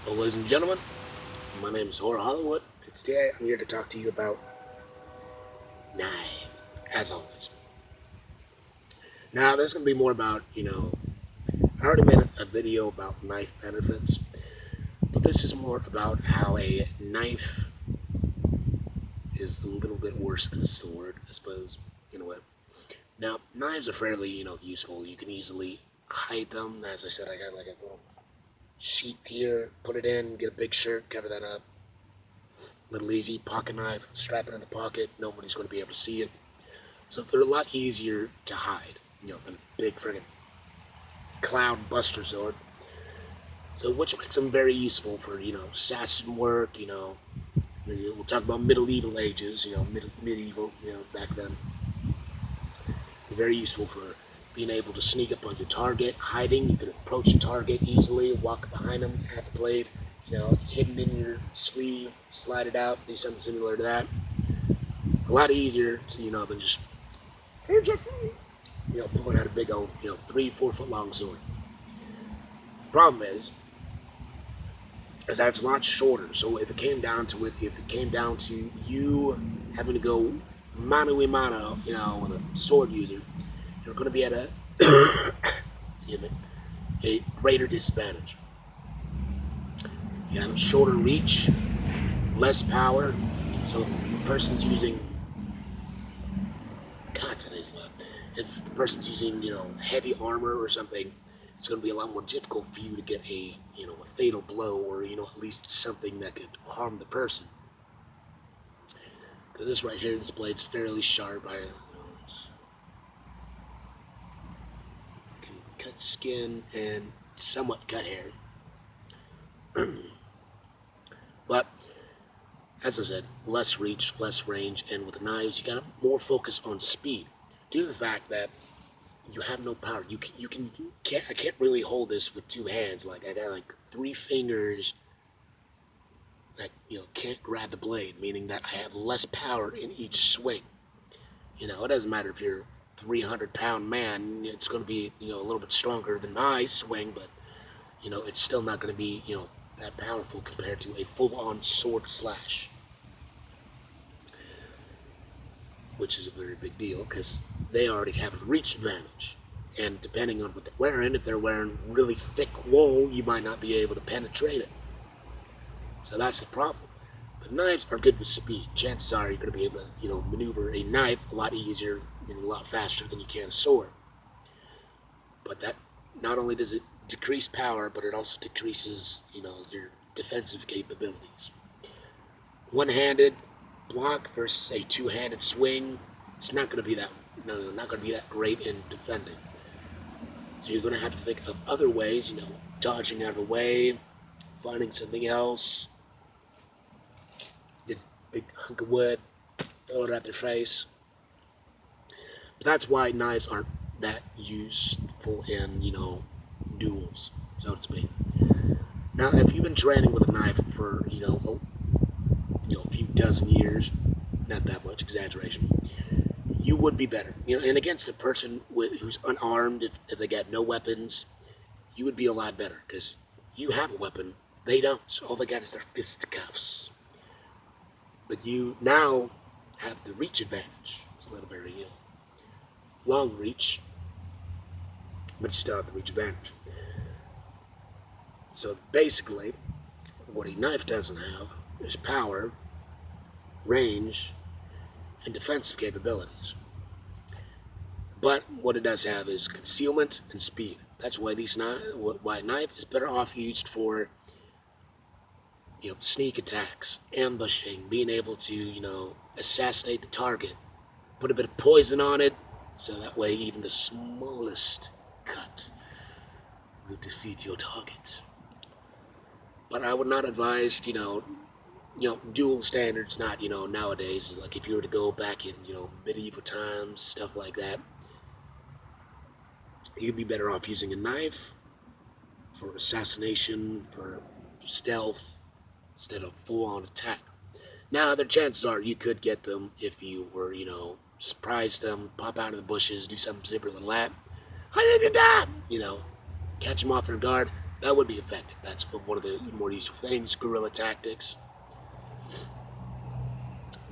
Well, ladies and gentlemen, my name is Horror Hollywood, and today I'm here to talk to you about knives, as always. Now, there's going to be more about, I already made a video about knife benefits, but this is more about how a knife is a little bit worse than a sword, I suppose, in a way. Now, knives are fairly, useful. You can easily hide them. As I said, I got like a little sheath here, put it in, get a big shirt, cover that up. Little easy pocket knife, strap it in the pocket, nobody's going to be able to see it. So they're a lot easier to hide, than a big friggin' clown buster sword. So which makes them very useful for, assassin work, we'll talk about medieval ages, medieval, back then. They're very useful for being able to sneak up on your target, hiding. You can approach a target easily, walk behind them, have the blade, hidden in your sleeve, slide it out, do something similar to that. A lot easier to, than just, pulling out a big old, 3-4 foot long sword. Problem is that it's a lot shorter. So if it came down to you having to go mano a mano, with a sword user, you're going to be at a, a greater disadvantage. You have a shorter reach, less power. So if the person's using, today's left. If the person's using, heavy armor or something, it's going to be a lot more difficult for you to get a fatal blow, or, at least something that could harm the person. Because this right here, this blade's fairly sharp. I can cut skin and somewhat cut hair. But, as I said, less reach, less range, and with the knives, you got more focus on speed. Due to the fact that you have no power. I can't really hold this with two hands. Like, I got like 3 fingers that, can't grab the blade, meaning that I have less power in each swing. It doesn't matter if you're a 300-pound man, it's going to be, a little bit stronger than my swing, but, it's still not going to be, that powerful compared to a full-on sword slash. Which is a very big deal, because they already have a reach advantage. And depending on what they're wearing, if they're wearing really thick wool, you might not be able to penetrate it. So that's the problem. But knives are good with speed. Chances are you're going to be able to, maneuver a knife a lot easier and a lot faster than you can a sword. But that, not only does it decrease power, but it also decreases, your defensive capabilities. One-handed block versus a two-handed swing, it's not going to be that great in defending. So you're going to have to think of other ways, dodging out of the way, finding something else, get a big hunk of wood, throw it at their face. But that's why knives aren't that useful in, duels, so to speak. Now, if you've been training with a knife for, a few dozen years, not that much exaggeration, you would be better. And against a person who's unarmed, if they got no weapons, you would be a lot better, because you have a weapon, they don't. All they got is their fisticuffs. But you now have the reach advantage. It's not a very long reach, but you still have the reach advantage. So basically, what a knife doesn't have is power, range, and defensive capabilities. But what it does have is concealment and speed. That's why why a knife is better off used for, sneak attacks, ambushing, being able to, assassinate the target, put a bit of poison on it, so that way even the smallest cut will defeat your target. But I would not advise, dual standards, not, nowadays. Like if you were to go back in, medieval times, stuff like that, you'd be better off using a knife for assassination, for stealth, instead of full-on attack. Now, the chances are you could get them if you were, surprise them, pop out of the bushes, do something similar to that. How did you do that? Catch them off their guard. That would be effective. That's one of the more useful things, guerrilla tactics.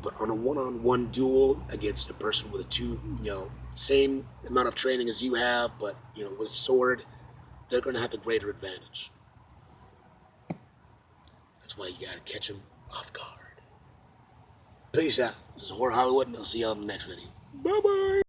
But on a one-on-one duel against a person with same amount of training as you have, but, with a sword, they're going to have the greater advantage. That's why you got to catch them off guard. Peace out. This is Horror Hollywood, and I'll see you on the next video. Bye-bye.